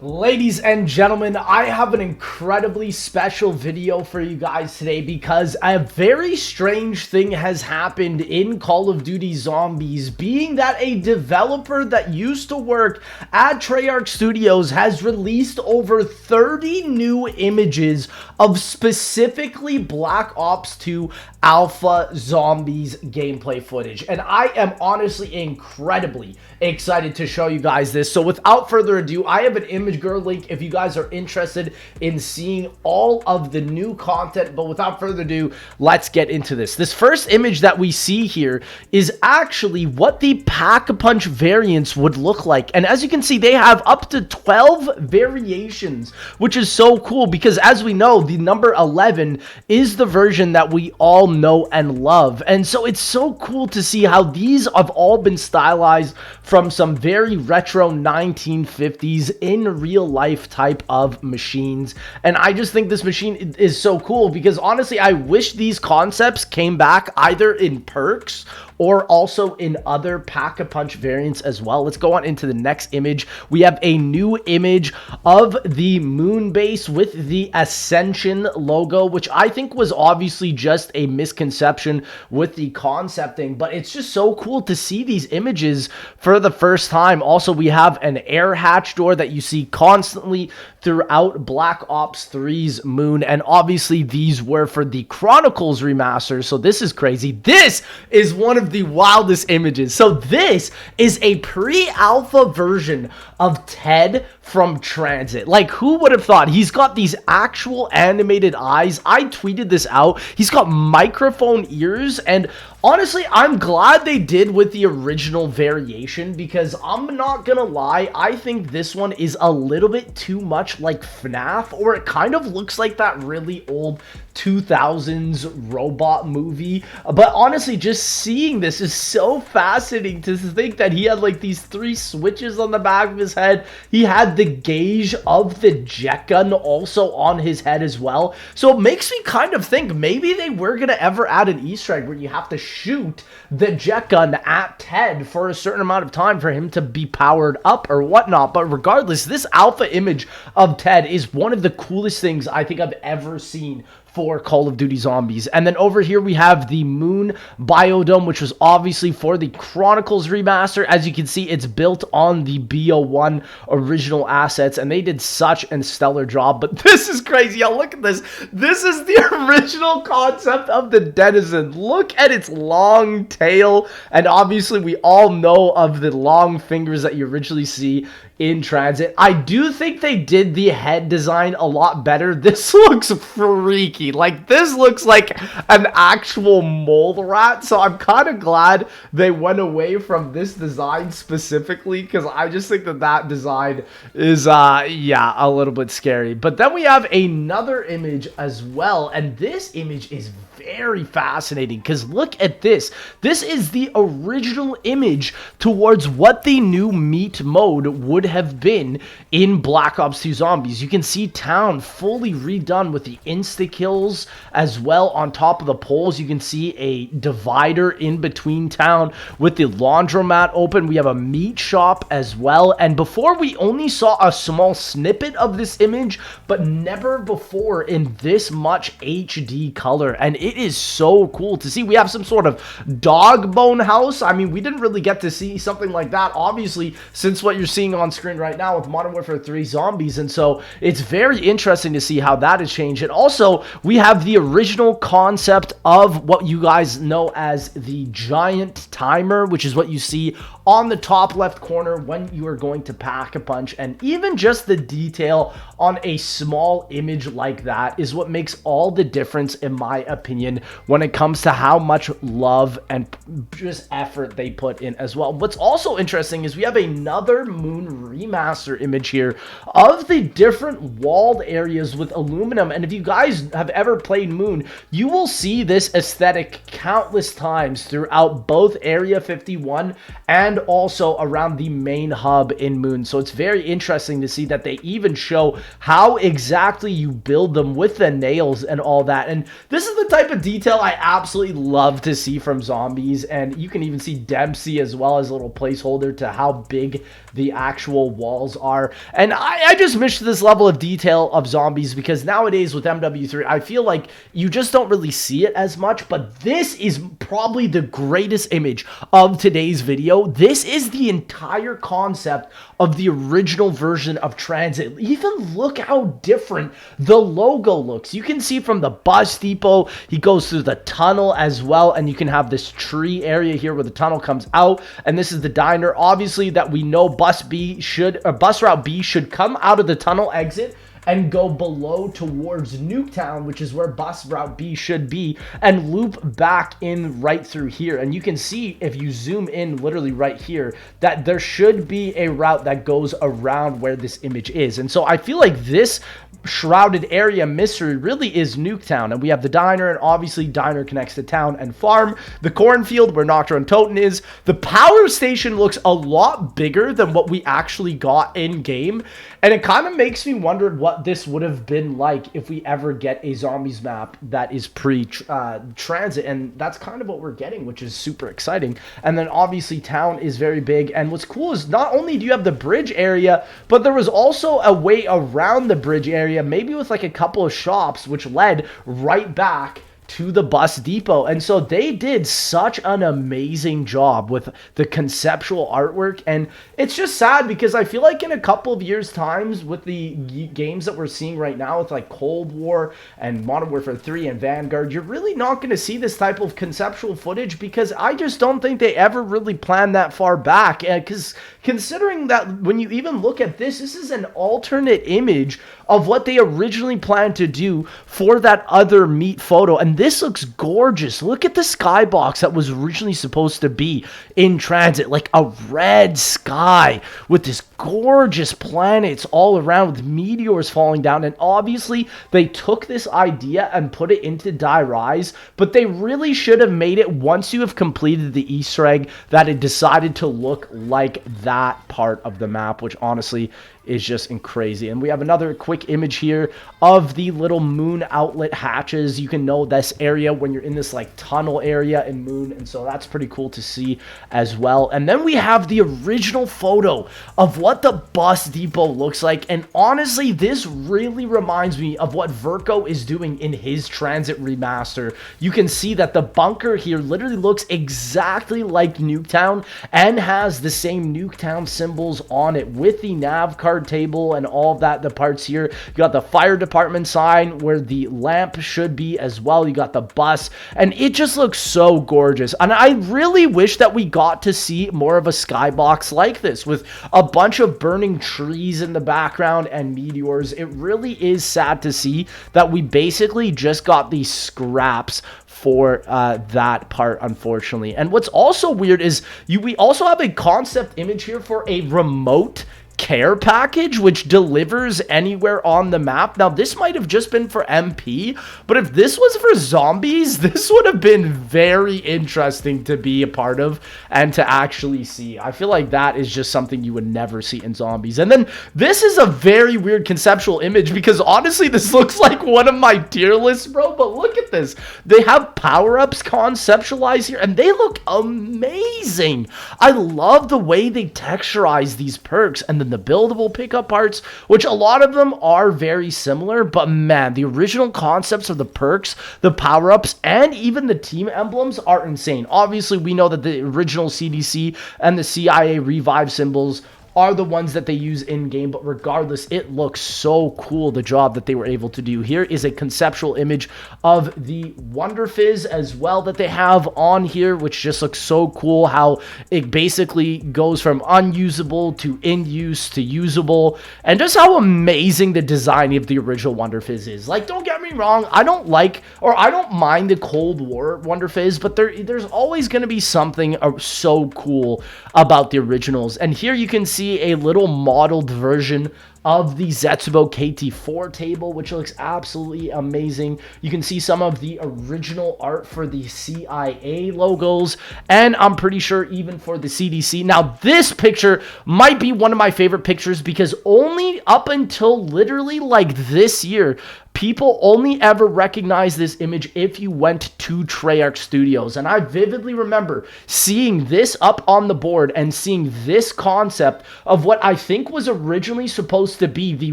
Ladies and gentlemen, I have an incredibly special video for you guys today because a very strange thing has happened in Call of Duty Zombies, being that a developer that used to work at Treyarch Studios has released over 30 new images of specifically Black Ops 2 Alpha Zombies gameplay footage. And I am honestly incredibly excited to show you guys this. So without further ado, I have an image girl link if you guys are interested in seeing all of the new content. But without further ado, let's get into this. This first image that we see here is actually what the Pack-a-Punch variants would look like. And as you can see, they have up to 12 variations, which is so cool because as we know, the number 11 is the version that we all know and love. And so it's so cool to see how these have all been stylized from some very retro 1950s in real life type of machines. And I just think this machine is so cool because honestly, I wish these concepts came back either in perks or also in other Pack-a-Punch variants as well. Let's go on into the next image. We have a new image of the moon base with the Ascension logo, which I think was obviously just a misconception with the concepting, but it's just so cool to see these images for the first time. Also, we have an air hatch door that you see constantly throughout Black Ops 3's moon, and obviously these were for the Chronicles remaster, so this is crazy. This is one of the wildest images. So this is a pre-alpha version of Ted from Transit. Like, who would have thought? He's got these actual animated eyes. I tweeted this out. He's got microphone ears, and honestly, I'm glad they did with the original variation because I'm not gonna lie, I think this one is a little bit too much like FNAF, or it kind of looks like that really old 2000s robot movie. But honestly, just seeing this is so fascinating to think that he had like these 3 switches on the back of his head. He had the gauge of the jet gun also on his head as well. So it makes me kind of think maybe they were gonna ever add an Easter egg where you have to shoot the jet gun at Ted for a certain amount of time for him to be powered up or whatnot. But regardless, this alpha image of Ted is one of the coolest things I think I've ever seen for Call of Duty Zombies. And then over here we have the Moon Biodome, which was obviously for the Chronicles remaster. As you can see, it's built on the BO1 original assets, and they did such a stellar job. But this is crazy. Yo, look at this. This is the original concept of the Denizen. Look at its long tail, and obviously we all know of the long fingers that you originally see in Transit. I do think they did the head design a lot better. This looks freaky. Like, this looks like an actual mole rat, so I'm kind of glad they went away from this design specifically because I just think that that design is yeah, a little bit scary. But then we have another image as well, and this image is very fascinating because look at this. This is the original image towards what the new meat mode would have been in Black Ops 2 Zombies. You can see town fully redone with the insta-kills as well on top of the poles. You can see a divider in between town with the laundromat open. We have a meat shop as well. And before, we only saw a small snippet of this image, but never before in this much HD color. And it is so cool to see. We have some sort of dog bone house. I mean, we didn't really get to see something like that, obviously, since what you're seeing on screen right now with Modern Warfare 3 Zombies. And so it's very interesting to see how that has changed. And also, we have the original concept of what you guys know as the giant timer, which is what you see on the top left corner when you are going to Pack-a-Punch. And even just the detail on a small image like that is what makes all the difference, in my opinion, when it comes to how much love and just effort they put in as well. What's also interesting is we have another Moon remaster image here of the different walled areas with aluminum. And if you guys have ever played Moon, you will see this aesthetic countless times throughout both Area 51 and also around the main hub in Moon. So it's very interesting to see that they even show how exactly you build them with the nails and all that. And this is the type of detail I absolutely love to see from Zombies. And you can even see Dempsey as well as a little placeholder to how big the actual actual walls are. And I just miss this level of detail of zombies, because nowadays with MW3, I feel like you just don't really see it as much. But this is probably the greatest image of today's video. This is the entire concept of the original version of Transit. Even look how different the logo looks. You can see from the bus depot, he goes through the tunnel as well, and you can have this tree area here where the tunnel comes out, and this is the diner. Obviously that we know bus route B should come out of the tunnel exit and go below towards Nuketown, which is where bus route B should be, and loop back in right through here. And you can see, if you zoom in literally right here, that there should be a route that goes around where this image is. And so I feel like this shrouded area mystery really is Nuketown. And we have the diner, and obviously diner connects to town and farm. The cornfield where Nocturne Toten is. The power station looks a lot bigger than what we actually got in game, and it kind of makes me wonder what this would have been like if we ever get a zombies map that is pre-transit, and that's kind of what we're getting, which is super exciting. And then obviously town is very big, and what's cool is not only do you have the bridge area, but there was also a way around the bridge area, maybe with like a couple of shops, which led right back to the bus depot. And so they did such an amazing job with the conceptual artwork, and it's just sad because I feel like in a couple of years times with the games that we're seeing right now with like Cold War and Modern Warfare 3 and Vanguard, you're really not going to see this type of conceptual footage, because I just don't think they ever really planned that far back. Because considering that when you even look at this is an alternate image of what they originally planned to do for that other meat photo. And this looks gorgeous. Look at the skybox that was originally supposed to be in Transit, like a red sky with this gorgeous planets all around with meteors falling down. And obviously they took this idea and put it into Die Rise, but they really should have made it, once you have completed the Easter egg, that it decided to look like that part of the map, which honestly is just crazy. And we have another quick image here of the little moon outlet hatches. You can know this area when you're in this like tunnel area in Moon, and so that's pretty cool to see as well. And then we have the original photo of what the bus depot looks like, and honestly this really reminds me of what Verco is doing in his Transit remaster. You can see that the bunker here literally looks exactly like Nuketown and has the same Nuketown symbols on it with the nav card table and all of that. The parts here, you got the fire department sign where the lamp should be as well. You got the bus, and it just looks so gorgeous. And I really wish that we got to see more of a skybox like this with a bunch of burning trees in the background and meteors. It really is sad to see that we basically just got these scraps for that part, unfortunately. And what's also weird is we also have a concept image here for a remote care package which delivers anywhere on the map. Now this might have just been for MP, but if this was for zombies, this would have been very interesting to be a part of and to actually see. I feel like that is just something you would never see in zombies. And then this is a very weird conceptual image, because honestly this looks like one of my tier lists, bro. But look at this, they have power-ups conceptualized here and they look amazing. I love the way they texturize these perks, and then the buildable pickup parts, which a lot of them are very similar, but man, the original concepts of the perks, the power-ups, and even the team emblems are insane. Obviously, we know that the original CDC and the CIA revive symbols are the ones that they use in game, but regardless, it looks so cool, the job that they were able to do. Here is a conceptual image of the Wonder Fizz as well that they have on here, which just looks so cool, how it basically goes from unusable to in use to usable, and just how amazing the design of the original Wonder Fizz is. Like, don't get me wrong, I don't mind the Cold War Wonder Fizz, but there's always going to be something so cool about the originals. And here you can see a little modeled version of the Zetsubo KT4 table, which looks absolutely amazing. You can see some of the original art for the CIA logos, and I'm pretty sure even for the CDC. Now, this picture might be one of my favorite pictures because only up until literally like this year, people only ever recognize this image if you went to Treyarch Studios. And I vividly remember seeing this up on the board and seeing this concept of what I think was originally supposed to be the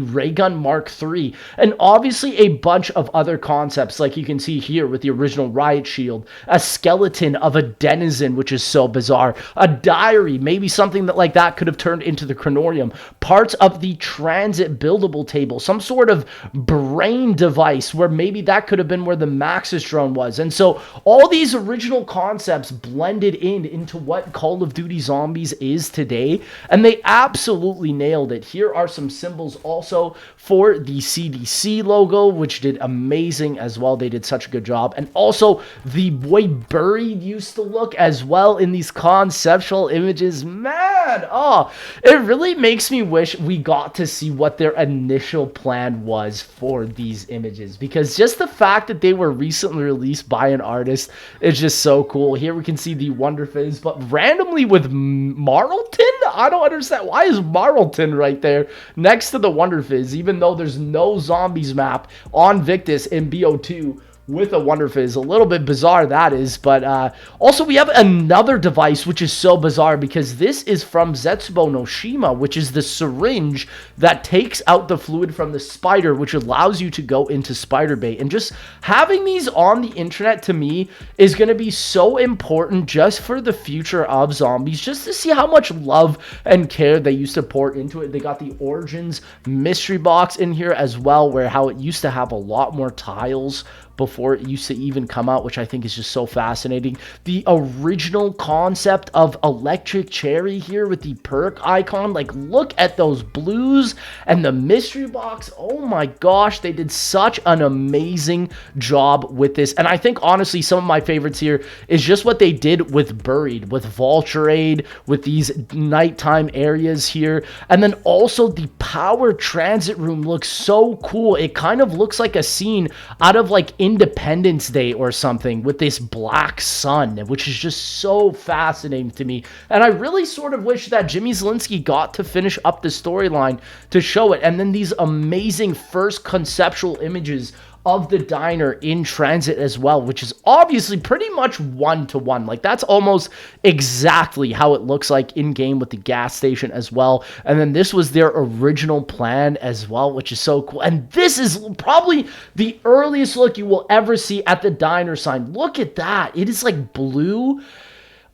Ray Gun Mark III. And obviously a bunch of other concepts, like you can see here with the original Riot Shield, a skeleton of a denizen, which is so bizarre, a diary, maybe something that like that could have turned into the Chronorium, parts of the transit buildable table, some sort of brain device where maybe that could have been where the Maxis drone was. And so all these original concepts blended into what Call of Duty Zombies is today, and they absolutely nailed it. Here are some symbols also for the CDC logo, which did amazing as well. They did such a good job. And also the way Buried used to look as well in these conceptual images. Man, oh, it really makes me wish we got to see what their initial plan was for these images, because just the fact that they were recently released by an artist is just so cool. Here we can see the Wonder Fizz, but randomly with Marlton? I don't understand. Why is Marlton right there next to the Wonder Fizz, even though there's no zombies map on Victus in BO2 with a Wonder Fizz? A little bit bizarre that is, but also we have another device which is so bizarre because this is from Zetsubo no Shima, which is the syringe that takes out the fluid from the spider, which allows you to go into spider bait. And just having these on the internet to me is going to be so important just for the future of zombies, just to see how much love and care they used to pour into it. They got the Origins mystery box in here as well, where how it used to have a lot more tiles before it used to even come out, which I think is just so fascinating. The original concept of Electric Cherry here with the perk icon, like look at those blues and the mystery box. Oh my gosh, they did such an amazing job with this. And I think honestly some of my favorites here is just what they did with Buried, with Vulture Aid, with these nighttime areas here. And then also the power transit room looks so cool. It kind of looks like a scene out of like Independence Day or something with this black sun, which is just so fascinating to me. And I really sort of wish that Jimmy Zielinski got to finish up the storyline to show it. And then these amazing first conceptual images of the diner in transit as well, which is obviously pretty much one-to-one. Like that's almost exactly how it looks like in game with the gas station as well. And then this was their original plan as well, which is so cool. And this is probably the earliest look you will ever see at the diner sign. Look at that. It is like blue.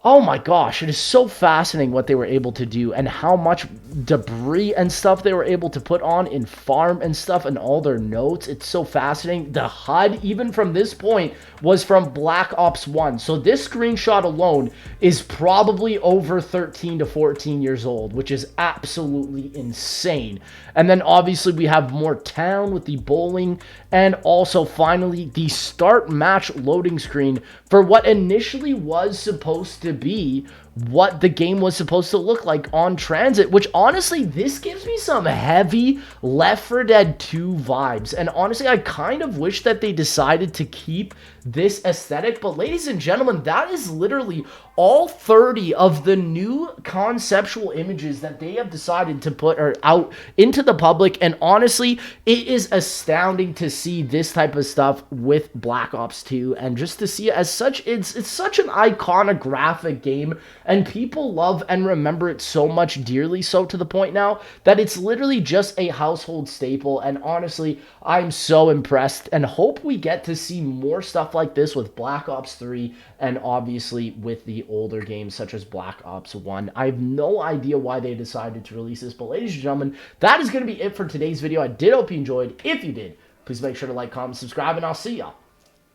Oh my gosh, it is so fascinating what they were able to do and how much debris and stuff they were able to put on in farm and stuff and all their notes. It's so fascinating. The HUD, even from this point, was from Black Ops 1. So this screenshot alone is probably over 13 to 14 years old, which is absolutely insane. And then obviously we have more town with the bowling, and also finally the start match loading screen for what initially was supposed to be what the game was supposed to look like on transit, which honestly, this gives me some heavy Left 4 Dead 2 vibes. And honestly, I kind of wish that they decided to keep this aesthetic. But ladies and gentlemen, that is literally all 30 of the new conceptual images that they have decided to put out into the public. And honestly, it is astounding to see this type of stuff with Black Ops 2, and just to see it as such, it's such an iconographic game, and people love and remember it so much dearly, so to the point now that it's literally just a household staple. And honestly, I'm so impressed and hope we get to see more stuff like this with Black Ops 3 and obviously with the older games such as Black Ops 1. I have no idea why they decided to release this, but ladies and gentlemen, that is going to be it for today's video. I did hope you enjoyed. If you did, please make sure to like, comment, subscribe, and I'll see y'all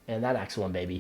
in that next one, baby.